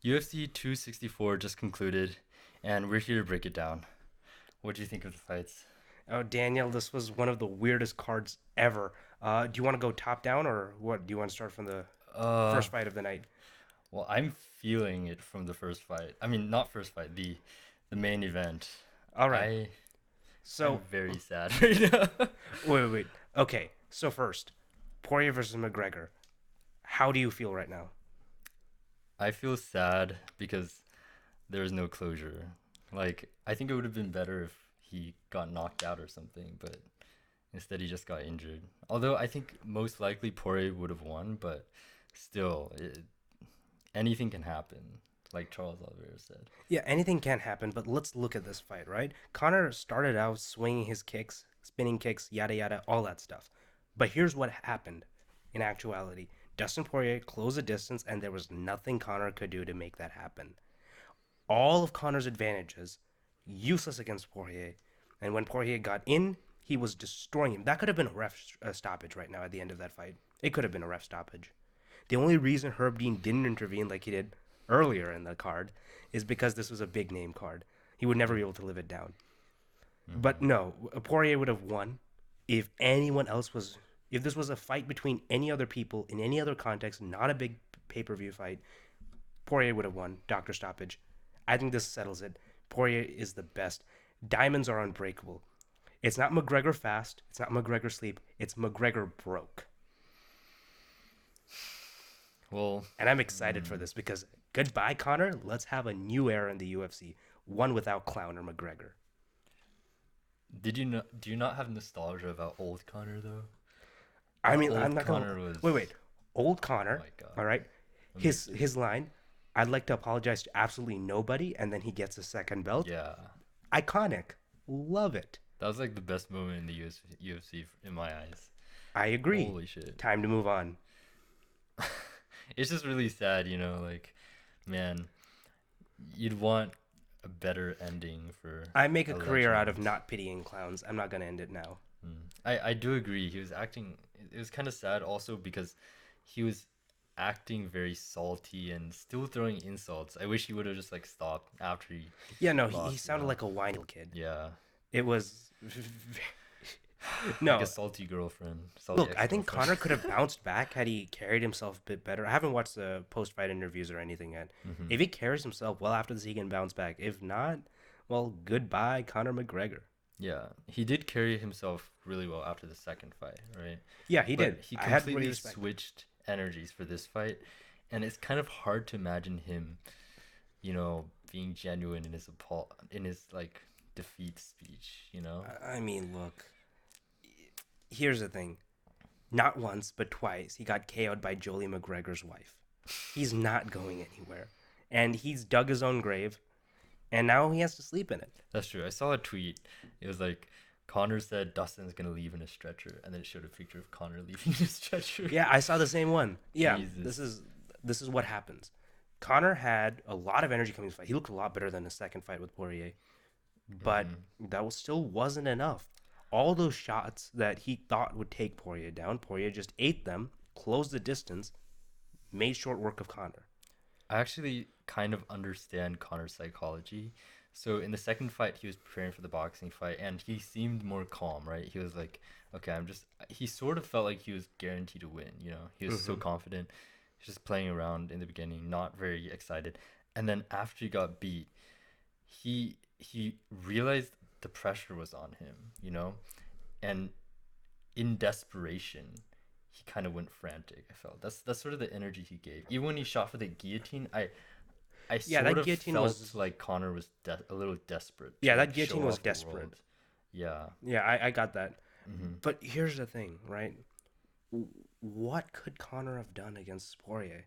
UFC 264 just concluded, and we're here to break it down. What do you think of the fights? Oh, Daniel, this was one of the weirdest cards ever. Do you want to go top down or what? Do you want to start from the Uh, first fight of the night? well, I'm feeling it from the first fight. I mean, not first fight, the main event. All right. I I'm So, very sad right now. wait. Okay. So first, Poirier versus McGregor. How do you feel right now? I feel sad because there's no closure. Like, I think it would have been better if he got knocked out or something, but instead he just got injured. Although I think most likely Poirier would have won, but still, anything can happen, like Charles Oliveira said. Yeah, anything can happen, but let's look at this fight, right? Connor started out swinging his kicks, spinning kicks, yada yada, all that stuff. But here's what happened in actuality. Dustin Poirier closed the distance, and there was nothing Connor could do to make that happen. All of Connor's advantages useless against Poirier. And when Poirier got in, he was destroying him. That could have been a ref stoppage right now at the end of that fight. It could have been a ref stoppage. The only reason Herb Dean didn't intervene like he did earlier in the card is because this was a big name card. He would never be able to live it down. But Mm-hmm. no, Poirier would have won if anyone else was. If this was a fight between any other people in any other context, not a big pay per view fight, Poirier would have won. Doctor stoppage. I think this settles it. Poirier is the best. Diamonds are unbreakable. It's not McGregor fast. It's not McGregor sleep. It's McGregor broke. Well, And I'm excited for mm, this because goodbye, Connor. Let's have a new era in the UFC. One without Clown or McGregor. do you not have nostalgia about old Connor though? I That mean, I'm old not gonna Connor was, wait. Old oh Connor. my god, All right. amazing. His line. I'd like to apologize to absolutely nobody, and then he gets a second belt. Yeah, Iconic. Love it. that was like the best moment in the UFC in my eyes. I agree. Holy shit. Time to move on. It's just really sad, like, man, you'd want a better ending for I make a a career out of legend. not pitying clowns. I'm not gonna end it now. I do agree. He was acting. It was kind of sad also because he was acting very salty and still throwing insults. I wish he would have just like stopped after he Yeah, no, he lost. sounded like a whiny little kid. Yeah, It was like a no. salty girlfriend, salty Look, I ex think girlfriend. Connor could have bounced back had he carried himself a bit better. I haven't watched the post-fight interviews or anything yet. hmm If he carries himself well after this, he can bounce back. If not, well, goodbye, Conor McGregor. Yeah, he did carry himself really well after the second fight, right? Yeah, he But did. he I had really completely respect. switched energies for this fight, and it's kind of hard to imagine him, being genuine in in his like defeat speech. I mean, look. Here's the thing. Not once, but twice, he got KO'd by Jolie McGregor's wife. He's not going anywhere, and he's dug his own grave, and now he has to sleep in it. That's true. I saw a tweet. It was like Connor said Dustin's gonna leave in a stretcher, and then it showed a picture of Connor leaving in a stretcher. Yeah, I saw the same one. Yeah, this Jesus. is this is what happens. Connor had a lot of energy coming to the fight. He looked a lot better than the second fight with Poirier, but hmm still wasn't enough. All those shots that he thought would take Poirier down, Poirier just ate them, closed the distance, made short work of Connor. I actually kind of understand Connor's psychology. So in the second fight, he was preparing for the boxing fight, and he seemed more calm, right? He was like, "Okay, I'm just." He sort of felt like he was guaranteed to win. He was so Hmm. confident, just playing around in the beginning, not very excited. And then after he got beat, he realized the pressure was on him, and in desperation, he kind of went frantic. I felt that's sort of the energy he gave. Even when he shot for the guillotine, I Yeah, sort that of guillotine felt was. like Connor was a little desperate Yeah, to that like guillotine show was off the desperate. world. Yeah. Yeah, I got that. hmm But here's the thing, right? What could Connor have done against Poirier?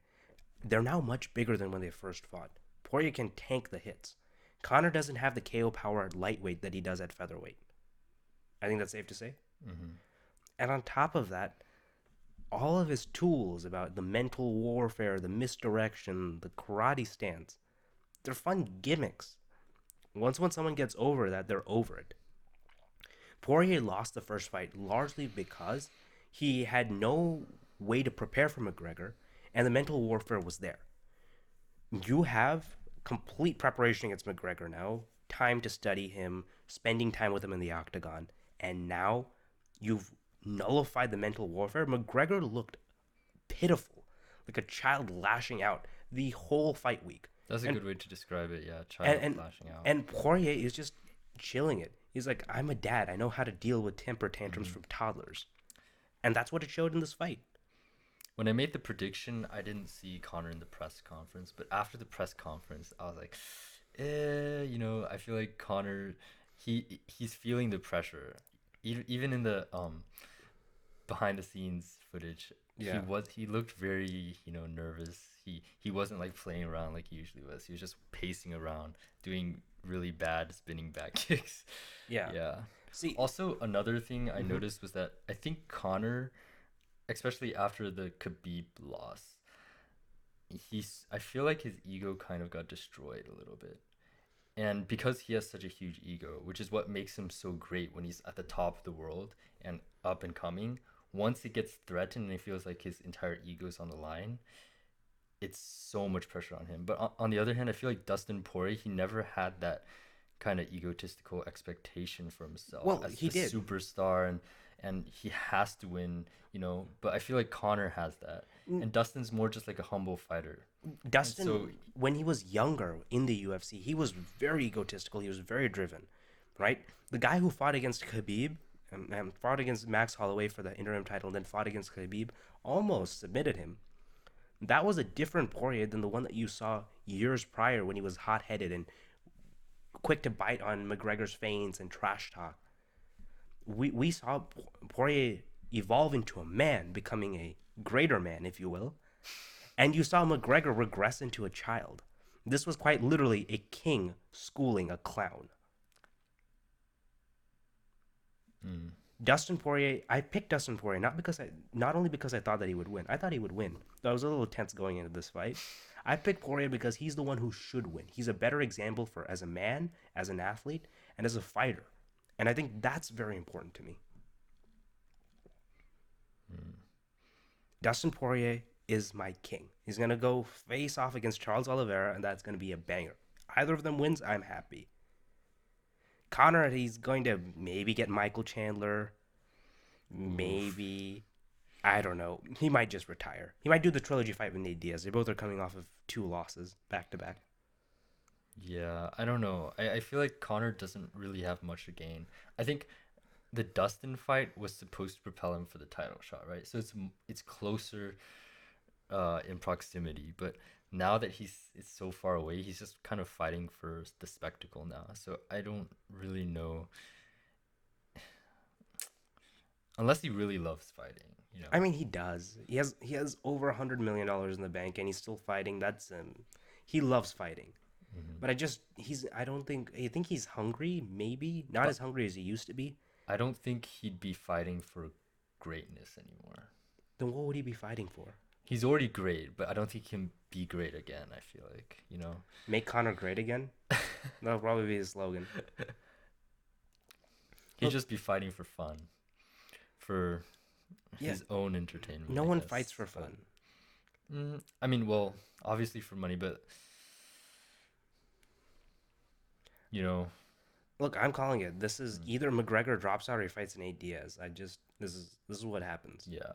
They're now much bigger than when they first fought. Poirier can tank the hits. Connor doesn't have the KO power at lightweight that he does at featherweight. I think that's safe to say. hmm And on top of that, all of his tools about the mental warfare, the misdirection, the karate stance, they're fun gimmicks. Once when someone gets over that, they're over it. Poirier lost the first fight largely because he had no way to prepare for McGregor, and the mental warfare was there. You have complete preparation against McGregor now, time to study him, spending time with him in the octagon, and now you've nullified the mental warfare. McGregor looked pitiful, like a child lashing out the whole fight week. That's a And good way to describe it. Yeah, and child and, lashing out. and Poirier is just chilling it. He's like, I'm a dad. I know how to deal with temper tantrums Hmm. from toddlers. And that's what it showed in this fight. When I made the prediction, I didn't see Connor in the press conference, but after the press conference, I was like, I feel like Connor, he's feeling the pressure. Even in the behind the scenes footage, Yeah. he looked very, nervous. He wasn't like playing around like he usually was. He was just pacing around, doing really bad spinning back kicks. Yeah. Yeah. See, Also, another thing I mhm. noticed was that I think Connor, especially after the Khabib loss, I feel like his ego kind of got destroyed a little bit. And because he has such a huge ego, which is what makes him so great when he's at the top of the world and up and coming, once it gets threatened and he feels like his entire ego is on the line, it's so much pressure on him. But on the other hand, I feel like Dustin Poirier, he never had that kind of egotistical expectation for himself Well, as he the did. superstar, and he has to win. But I feel like Connor has that. And Dustin's more just like a humble fighter. And so, Dustin, when he was younger in the UFC, he was very egotistical. He was very driven, right? The guy who fought against Khabib and fought against Max Holloway for the interim title and then fought against Khabib almost submitted him. That was a different Poirier than the one that you saw years prior when he was hot headed and quick to bite on McGregor's feints and trash talk. We saw Poirier evolve into a man, becoming a greater man, if you will. And you saw McGregor regress into a child. This was quite literally a king schooling a clown. mm, Dustin Poirier, I picked Dustin Poirier not only because I thought that he would win. I thought he would win. I was a little tense going into this fight. I picked Poirier because he's the one who should win. He's a better example for as a man, as an athlete, and as a fighter. And I think that's very important to me. mm. Dustin Poirier is my king. He's gonna go face off against Charles Oliveira, and that's gonna be a banger. Either of them wins, I'm happy. Connor, he's going to maybe get Michael Chandler. Oof. Maybe. I don't know. He might just retire. He might do the trilogy fight with Nate Diaz. They both are coming off of two losses back to back. Yeah, I don't know. I feel like Connor doesn't really have much to gain. I think the Dustin fight was supposed to propel him for the title shot, right? So it's closer in proximity, but now that it's so far away, he's just kind of fighting for the spectacle now. So I don't really know unless he really loves fighting. I mean, he does. He has over $100 million in the bank, and he's still fighting. That's he loves fighting. Hmm. But I don't think I think he's hungry. Maybe not But as hungry as he used to be. I don't think he'd be fighting for greatness anymore. Then what would he be fighting for? He's already great, but I don't think he can be great again. I feel like. Make Connor great again? That'll probably be his slogan. He'd Look, just be fighting for fun, for yeah, his own entertainment, no I one guess. fights for But fun. I mean, well, obviously for money, but you know, Look, I'm calling it. This is mm, either McGregor drops out or he fights Nate Diaz. This is what happens. yeah.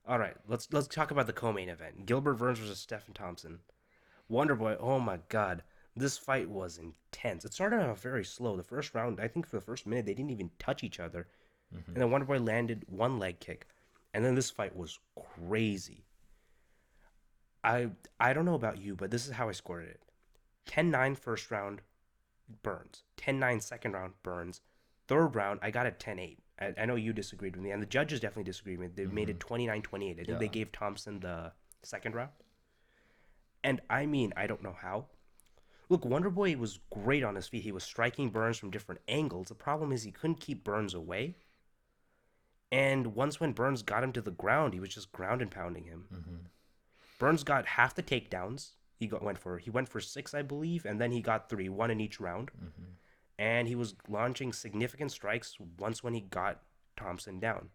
All right, let's talk about the co-main event: Gilbert Burns versus Stephen Thompson. Wonderboy, oh my God, this fight was intense. It started off very slow. The first round, I think for the first minute, they didn't even touch each other, Hmm. and then Wonderboy landed one leg kick, and then this fight was crazy. I don't know about you, but this is how I scored it: 10-9 first round, Burns. 10-9 second round, Burns. Third round, I got it 10-8. I know you disagreed with me, and the judges definitely disagreed with me. They made Hmm. it 29-28. I think they Yeah. gave Thompson the second round. And I mean, I don't know how. Look, Wonderboy was great on his feet. He was striking Burns from different angles. The problem is he couldn't keep Burns away. And once when Burns got him to the ground, he was just ground and pounding him. Hmm. Burns got half the takedowns. He went for six, I believe, and then he got three, one in each round. Hmm. And he was launching significant strikes once when he got Thompson down.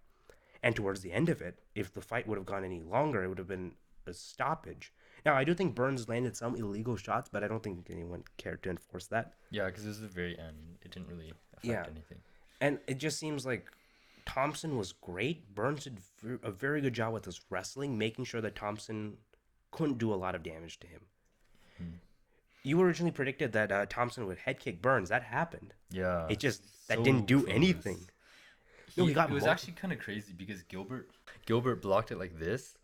And towards the end of it, if the fight would have gone any longer, it would have been a stoppage. Now, I do think Burns landed some illegal shots, but I don't think anyone cared to enforce that. Yeah, because it was the very end. It didn't really Yeah, affect anything. and it just seems like Thompson was great. Burns did a very good job with his wrestling, making sure that Thompson couldn't do a lot of damage to him. Hmm. You originally predicted that Thompson would head kick Burns. That happened. Yeah, It just that didn't so do anything. close. No, he got It was actually kind of crazy because Gilbert blocked it like this,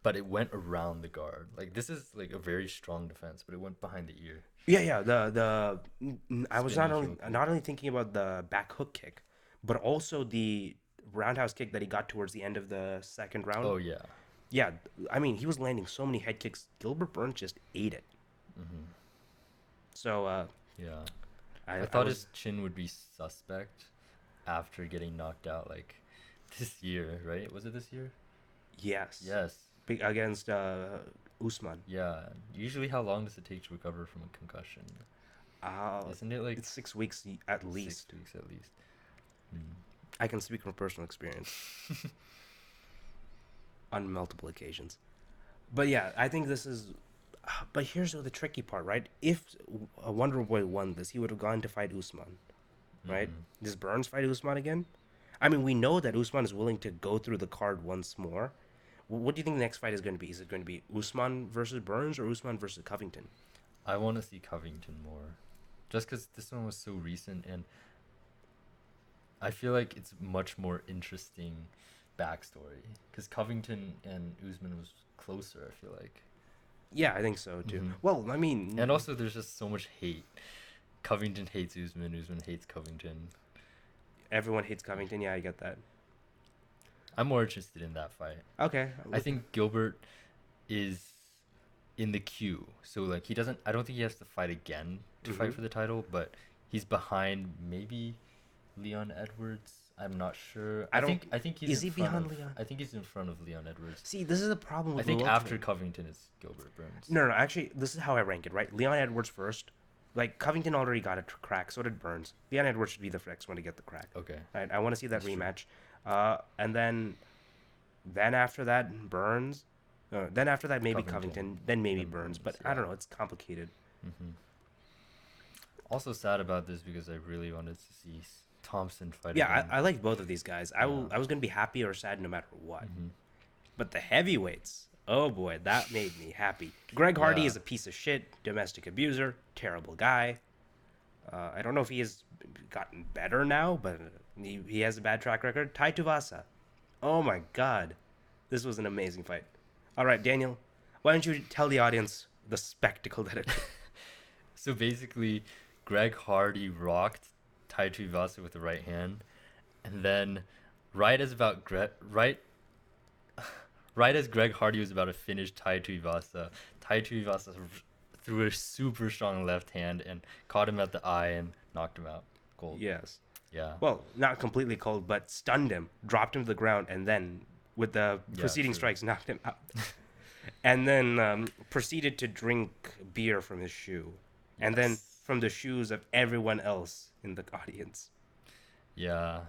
but it went around the guard. Like this is like a very strong defense, but it went behind the ear. Yeah. I was Spinning heel kick. not only thinking about the back hook kick, but also the roundhouse kick that he got towards the end of the second round. Oh yeah. Yeah, I mean he was landing so many head kicks. Gilbert Burns just ate it. Hmm. So Yeah. I I thought was his chin would be suspect after getting knocked out like this year, right? Was it this year? yes Yes. against Usman. Yeah. Usually, how long does it take to recover from a concussion? Isn't it like It's 6 weeks at 6 least. weeks at least? Mm. I can speak from personal experience on multiple occasions. But yeah, I think this is. But here's the tricky part, right? If Wonder Boy won this, he would have gone to fight Usman, right? Mhm. Does Burns fight Usman again? I mean, we know that Usman is willing to go through the card once more. What do you think the next fight is going to be? Is it going to be Usman versus Burns or Usman versus Covington? I want to see Covington more, just because this one was so recent, and I feel like it's much more interesting backstory. Because Covington and Usman was closer. I feel like, Yeah, I think so too. Mhm. Well, I mean, and also there's just so much hate. Covington hates Usman. Usman hates Covington. everyone hates Covington. Yeah, I get that. I'm more interested in that fight. Okay. I think Gilbert is in the queue. So like he doesn't I don't think he has to fight again to fight Mhm. for the title, but he's behind maybe Leon Edwards. I'm not sure. I don't. I think he's Is in he front behind of Leon? I think he's in front of Leon Edwards. See, this is the problem I with think the after welterweight. Covington is Gilbert Burns. No. Actually, this is how I rank it. Right, Leon Edwards first. Like Covington already got a crack. So did Burns. Leon Edwards should be the next one to get the crack. Okay. Right. I want to see that That's true. rematch. And then after that Burns. Then after that maybe Covington. Then maybe Then Burns. Burns, But I don't yeah. know. It's complicated. Hmm. Also sad about this because I really wanted to see Thompson fight Yeah, again. I liked both of these guys. Yeah. I was gonna be happy or sad no matter what. Hmm. But the heavyweights, oh boy, that made me happy. Greg Hardy Yeah. is a piece of shit, domestic abuser, terrible guy. I don't know if he has gotten better now, but he has a bad track record. Tai Tuivasa, oh my god, this was an amazing fight. All right, Daniel, why don't you tell the audience the spectacle that it was? So basically, Greg Hardy rocked Tai Tuivasa with the right hand, and then right as about right as Greg Hardy was about to finish Tai Tuivasa threw a super strong left hand and caught him at the eye and knocked him out. Cold. Yes. Yeah. Well, not completely cold, but stunned him, dropped him to the ground, and then with the Yeah, preceding true. strikes knocked him out. And then proceeded to drink beer from his shoe, and then Yes. from the shoes of everyone else in the audience. Yeah.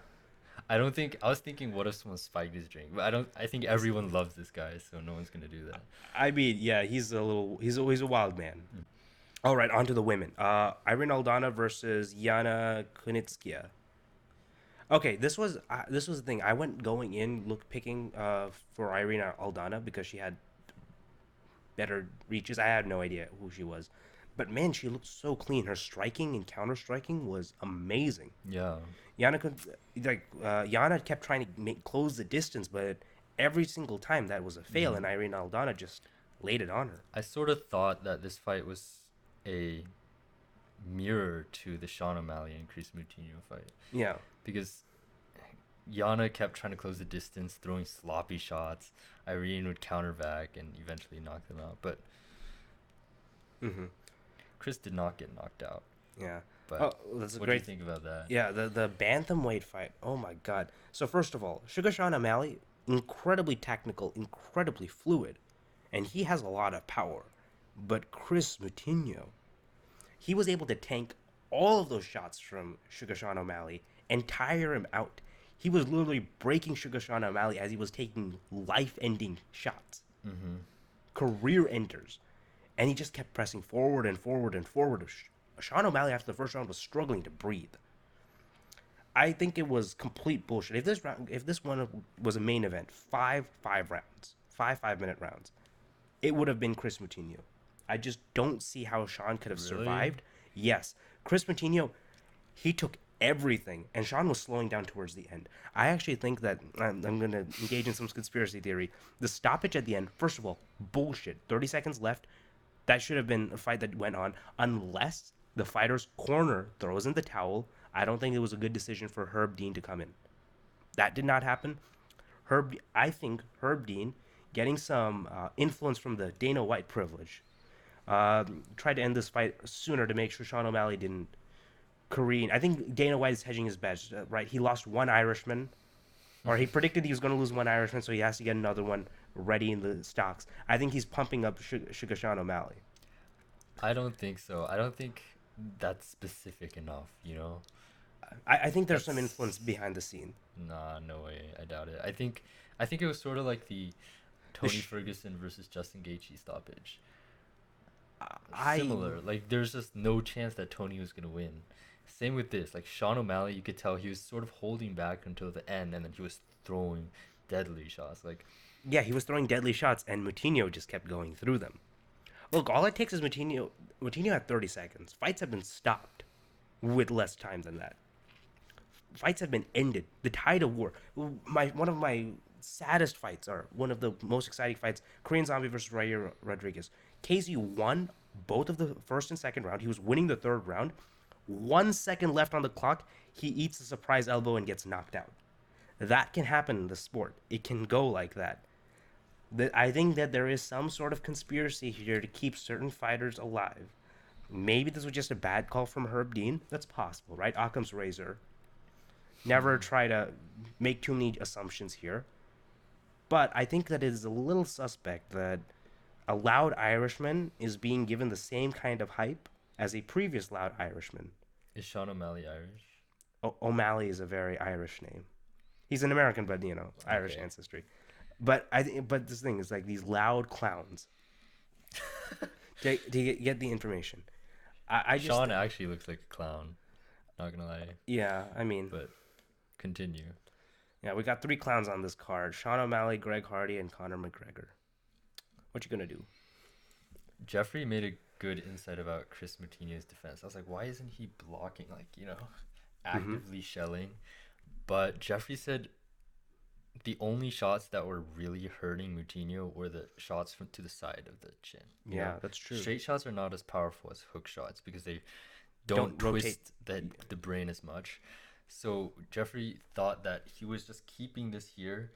I don't think I was thinking what if someone spiked his drink, but I don't. I think everyone loves this guy, so no one's gonna do that. I mean, yeah, he's always a wild man. All right, on to the women. Irene Aldana versus Yana Kunitskaya. Okay, this was the thing. I went going in picking for Irene Aldana because she had better reaches. I had no idea who she was, but man, she looked so clean. Her striking and counter striking was amazing. Yeah. Yana kept trying to close the distance, but every single time that was a fail, and Irene Aldana just laid it on her. I sort of thought that this fight was a mirror to the Sean O'Malley and Chris Moutinho fight Yeah, because Yana kept trying to close the distance, throwing sloppy shots. Irene would counter back and eventually knock them out, but mm-hmm. Chris did not get knocked out. Yeah. But Oh, that's a what do you great. think about that? Yeah, the bantamweight fight. Oh my god. So first of all, Sugar Sean O'Malley, incredibly technical, incredibly fluid, and he has a lot of power. But Chris Moutinho, he was able to tank all of those shots from Sugar Sean O'Malley and tire him out. He was literally breaking Sugar Sean O'Malley as he was taking life-ending shots. Mm-hmm. career enters, and he just kept pressing forward and forward and forward. Sean O'Malley after the first round was struggling to breathe. I think it was complete bullshit. If this one was a main event, five rounds, 5 minute rounds, it would have been Chris Moutinho. I just don't see how Sean could have Really? survived. Yes, Chris Moutinho, he took everything, and Sean was slowing down towards the end. I actually think that I'm going to engage in some conspiracy theory. The stoppage at the end, first of all, bullshit. 30 seconds left. That should have been a fight that went on, unless the fighter's corner throws in the towel. I don't think it was a good decision for Herb Dean to come in. That did not happen. I think Herb Dean, getting some influence from the Dana White privilege, tried to end this fight sooner to make sure Sean O'Malley didn't careen. I think Dana White is hedging his bets, right? He lost one Irishman, or he predicted he was going to lose one Irishman, so he has to get another one ready in the stocks. I think he's pumping up Sugar Sean O'Malley. I don't think so. I don't think that's specific enough, you know? I think there's some influence That's behind the scene. Nah, no way. I doubt it. I think it was sort of like the The Tony Ferguson versus Justin Gaethje stoppage. I Similar. Like there's just no chance that Tony was gonna win. Same with this. Like Sean O'Malley, you could tell he was sort of holding back until the end, and then he was throwing deadly shots. Like Yeah, he was throwing deadly shots, and Moutinho just kept going through them. Look, all it takes is Moutinho. Moutinho had 30 seconds. Fights have been stopped with less time than that. Fights have been ended. The tide of war. One of my saddest fights, or one of the most exciting fights, Korean Zombie versus Rayo Rodriguez. Casey won both of the first and second round. He was winning the third round. 1 second left on the clock. He eats a surprise elbow and gets knocked out. That can happen in the sport. It can go like that. I think that there is some sort of conspiracy here to keep certain fighters alive. Maybe this was just a bad call from Herb Dean. That's possible, right? Occam's razor. Never try to make too many assumptions here. But I think that it is a little suspect that a loud Irishman is being given the same kind of hype as a previous loud Irishman. is Sean O'Malley Irish? O'Malley is a very Irish name. He's an American, but Irish Okay. ancestry. But this thing is like these loud clowns. To get the information. I just Sean actually looks like a clown. Not gonna lie. Yeah, I mean, But continue. yeah, we got three clowns on this card: Sean O'Malley, Greg Hardy, and Conor McGregor. What you gonna do? Jeffrey made a good insight about Chris Moutinho's defense. I was like, why isn't he blocking, like, Mm-hmm. actively shelling? But Jeffrey said the only shots that were really hurting Moutinho were the shots from to the side of the chin. Yeah, that's true. Straight shots are not as powerful as hook shots because they don't rotate. twist the brain as much. So Jeffrey thought that he was just keeping this here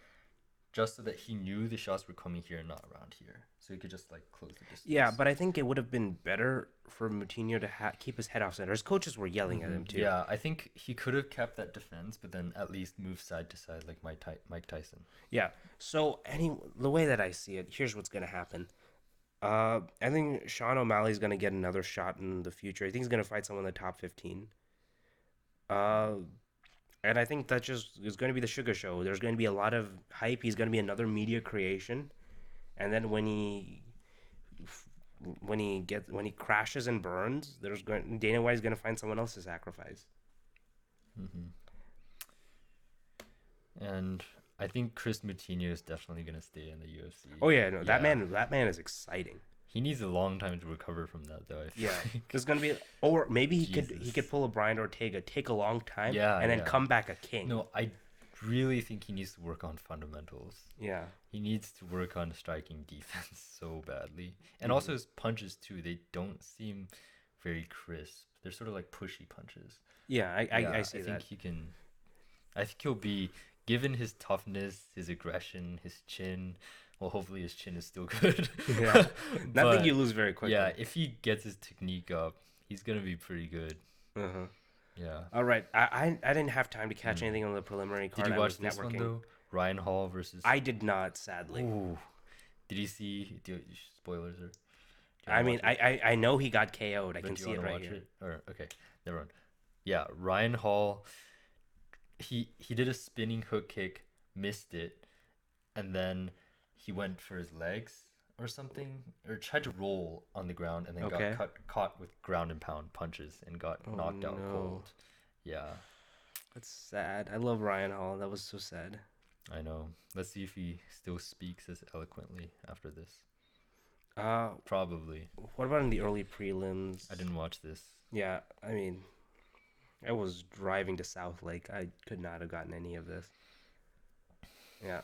just so that he knew the shots were coming here and not around here. So he could just like close the distance. Yeah, but I think it would have been better for Moutinho to keep his head off center. His coaches were yelling at him too. Yeah, I think he could have kept that defense, but then at least move side to side like Mike Tyson. Yeah. So the way that I see it, here's what's gonna happen. I think Sean O'Malley's gonna get another shot in the future. I think he's gonna fight someone in the top 15. Uh, and I think that just is going to be the sugar show. There's going to be a lot of hype. He's going to be another media creation, and then when he crashes and burns, Dana White is going to find someone else to sacrifice. And I think Chris Moutinho is definitely gonna stay in the UFC. Oh yeah, no, Yeah. that man is exciting. He needs a long time to recover from that, though. I feel Yeah, like. there's going to be, or maybe he Jesus. could pull a Brian Ortega, take a long time, Yeah, and then yeah. come back a king. No, I really think he needs to work on fundamentals. Yeah. He needs to work on striking defense so badly. And Mhm. also his punches too, they don't seem very crisp. They're sort of like pushy punches. Yeah, I see I that. think he can I think he'll be given his toughness, his aggression, his chin. Well, hopefully his chin is still good. Yeah. Nothing But, you lose very quickly. yeah, if he gets his technique up, he's gonna be pretty good. Uh-huh. Yeah. All right. I didn't have time to catch anything on the preliminary card. Did you I was watch this one networking. though? Ryan Hall versus. I did not, sadly. Ooh. Did you see? Spoilers or? Do you I wanna mean, watch it? I know he got KO'd. I But can do you see it wanna right watch here. it? Or okay, never mind. Yeah, Ryan Hall. He did a spinning hook kick, missed it, and then he went for his legs, or something, or tried to roll on the ground and then got Okay. caught with ground and pound punches and got Oh knocked out no. cold. Yeah, That's sad. I love Ryan Hall. That was so sad. I know. Let's see if he still speaks as eloquently after this. Uh, Probably. what about in the early prelims? I didn't watch this. Yeah, I mean, I was driving to South Lake. I could not have gotten any of this. Yeah.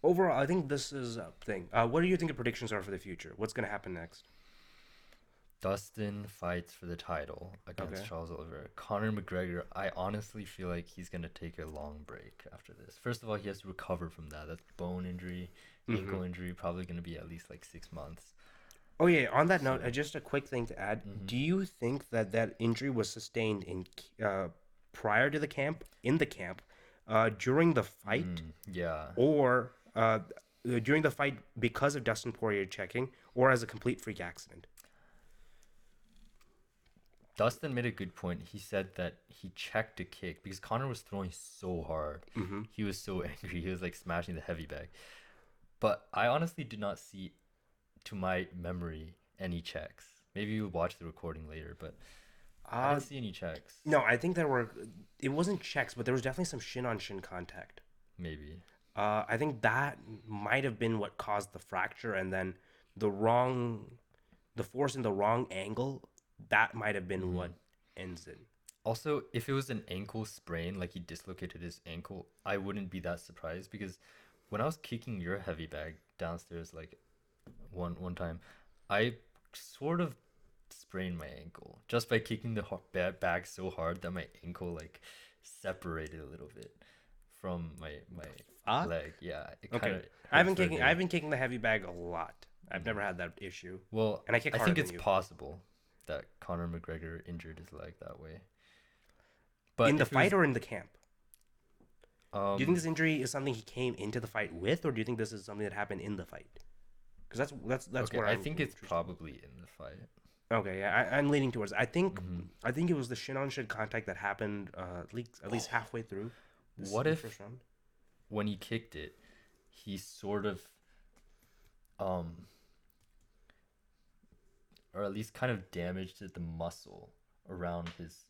Overall, I think this is a thing. What do you think the predictions are for the future? What's going to happen next? Dustin fights for the title against Okay. Charles Oliveira. Conor McGregor, I honestly feel like he's gonna take a long break after this. First of all, he has to recover from that. That's bone injury, Mm-hmm. ankle injury, probably gonna be at least like 6 months. Oh yeah. On that note, So, just a quick thing to add. hmm Do you think that that injury was sustained in prior to the camp, in the camp, during the fight, yeah. or during the fight because of Dustin Poirier checking, or as a complete freak accident? Dustin made a good point. He said that he checked a kick because Conor was throwing so hard. Mm-hmm. He was so angry. He was like smashing the heavy bag. But I honestly did not see, to my memory, any checks. Maybe we'll watch the recording later, but I Uh, didn't see any checks. no, I think there were. It wasn't checks, but there was definitely some shin on shin contact. Maybe. I think that might have been what caused the fracture, and then the wrong, the force in the wrong angle, that might have been what hmm ends it. Also, if it was an ankle sprain, like he dislocated his ankle, I wouldn't be that surprised because when I was kicking your heavy bag downstairs, like one time, I sort of sprained my ankle just by kicking the bag so hard that my ankle like separated a little bit from my Fuck. leg. Yeah, it kind Okay, of hurt I've further. been kicking the heavy bag a lot. I've never hmm had that issue, Well, and I kick I harder think than it's you. possible that Conor McGregor injured his leg that way. In But the if it fight was or in the camp? Do you think um this injury is something he came into the fight with, or do you think this is something that happened in the fight? Because that's okay, where I I'm think it's interested. probably in the fight. Okay, yeah, I'm leaning towards. hmm I think it was the shin on shin contact that happened at least Oh, halfway through what the first if round. when he kicked it, he sort of um or at least kind of damaged the muscle around his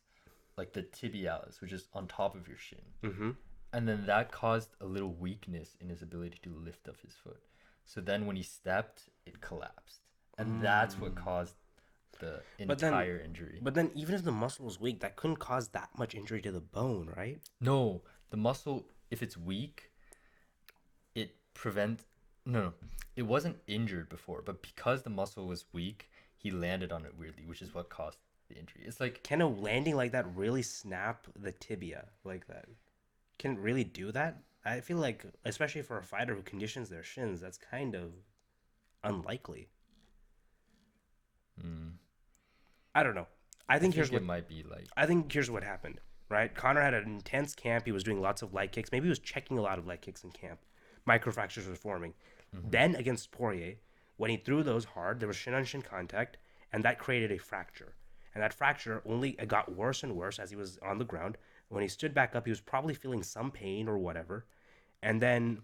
like the tibialis, which is on top of your shin. Mm-hmm. And then that caused a little weakness in his ability to lift up his foot. So then when he stepped, it collapsed. And that's what Mm. caused the But then, entire injury. even if the muscle was weak, that couldn't cause that much injury to the bone, right? No, the muscle, if it's weak, it prevent no, no. It wasn't injured before, but because the muscle was weak, he landed on it weirdly, which is what caused the injury. It's like Can a landing like that really snap the tibia like that? Can it really do that? I feel like, especially for a fighter who conditions their shins, that's kind of unlikely. mm, I don't know. I I think think it might be like here's what happened. Right, Connor had an intense camp. He was doing lots of leg kicks. Maybe he was checking a lot of leg kicks in camp. Microfractures were forming. mhm. Then against Poirier, when he threw those hard, there was shin on shin contact, and that created a fracture. And that fracture only got worse and worse as he was on the ground. When he stood back up, he was probably feeling some pain or whatever. And then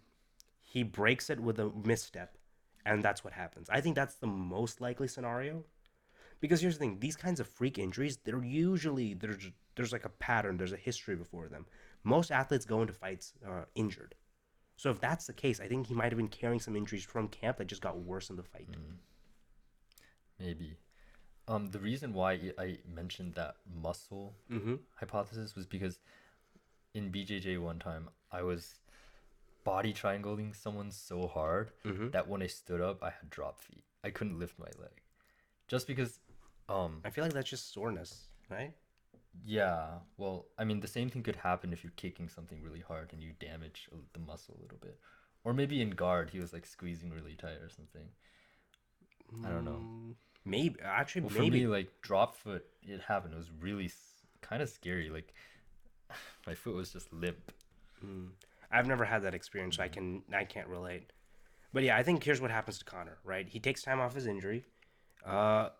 he breaks it with a misstep, and that's what happens. I think that's the most likely scenario. Because here's the thing: these kinds of freak injuries, they're usually there's like a pattern, there's a history before them. Most athletes go into fights injured. So if that's the case, I think he might have been carrying some injuries from camp that just got worse in the fight. Maybe. The reason why I mentioned that muscle Mm-hmm. hypothesis was because in BJJ one time I was body triangling someone so hard Mm-hmm. that when I stood up I had drop feet. I couldn't lift my leg. Just because um I feel like that's just soreness, right? yeah, well, I mean the same thing could happen if you're kicking something really hard and you damage the muscle a little bit. Or maybe in guard he was like squeezing really tight or something. I don't know. Maybe actually Well, for me, maybe. like drop foot, it happened. It was really kind of scary. Like my foot was just limp. Mm. I've never had that experience, so I can't relate. But yeah, I think here's what happens to Connor, right? He takes time off his injury.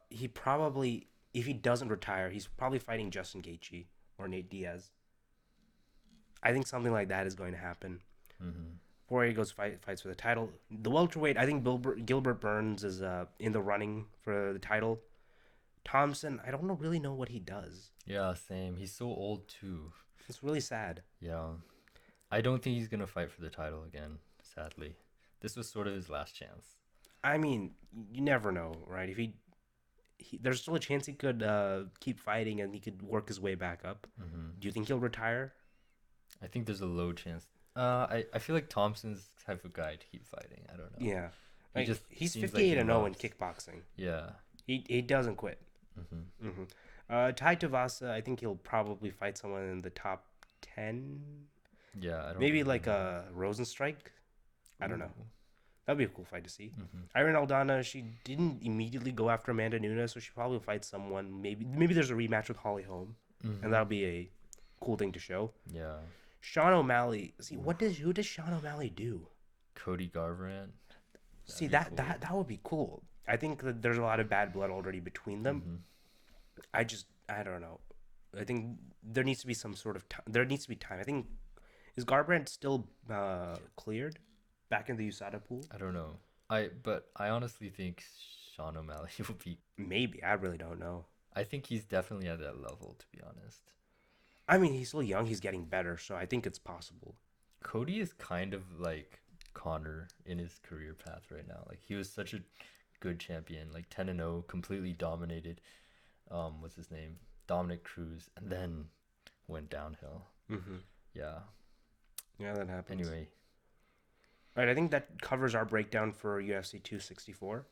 He probably, if he doesn't retire, he's probably fighting Justin Gaethje or Nate Diaz. I think something like that is going to happen. Mm-hmm. Poirier goes fights for the title. The welterweight, I think Gilbert Burns is in the running for the title. Thompson, I don't really know what he does. Yeah, same. He's so old too. It's really sad. Yeah. I don't think he's gonna fight for the title again, sadly. This was sort of his last chance. I mean, you never know, right? If there's still a chance he could keep fighting and he could work his way back up. Do you think he'll retire? I think there's a low chance. I feel like Thompson's the type of guy to keep fighting. I don't know. Yeah, He just he's seems like 58 he and 0 in loves. kickboxing. Yeah. He doesn't quit. Tai Tuivasa, I think he'll probably fight someone in the top 10. Yeah, I don't Maybe really like know. a Rosenstrike. I don't know. Ooh. That'd be a cool fight to see. Irene Aldana, she didn't immediately go after Amanda Nunes, so she probably fight someone. Maybe there's a rematch with Holly Holm, and that'll be a cool thing to show. Yeah. Sean O'Malley. See, who does Sean O'Malley do? Cody Garbrandt. See, That'd be that would be cool. I think that there's a lot of bad blood already between them. I don't know. I think there needs to be some sort of time. There needs to be time. I think is Garbrandt still cleared back in the USADA pool? I don't know. But I honestly think Sean O'Malley will be. Maybe. I really don't know. I think he's definitely at that level, to be honest. I mean, he's still young. He's getting better, so I think it's possible. Cody is kind of like Connor in his career path right now. Like he was such a good champion, like 10-0, completely dominated. What's his name? Dominic Cruz, and then went downhill. Yeah. Yeah, that happens. Anyway, All right, I think that covers our breakdown for UFC 264.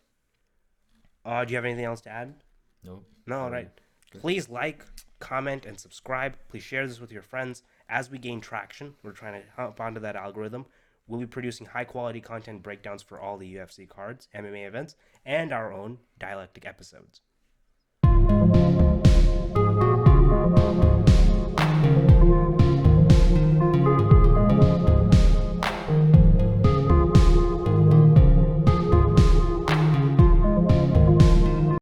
Do you have anything else to add? nope. No, all right. Please like, comment, and subscribe. Please share this with your friends. As we gain traction, we're trying to hop onto that algorithm. We'll be producing high-quality content breakdowns for all the UFC cards, MMA events, and our own dialectic episodes.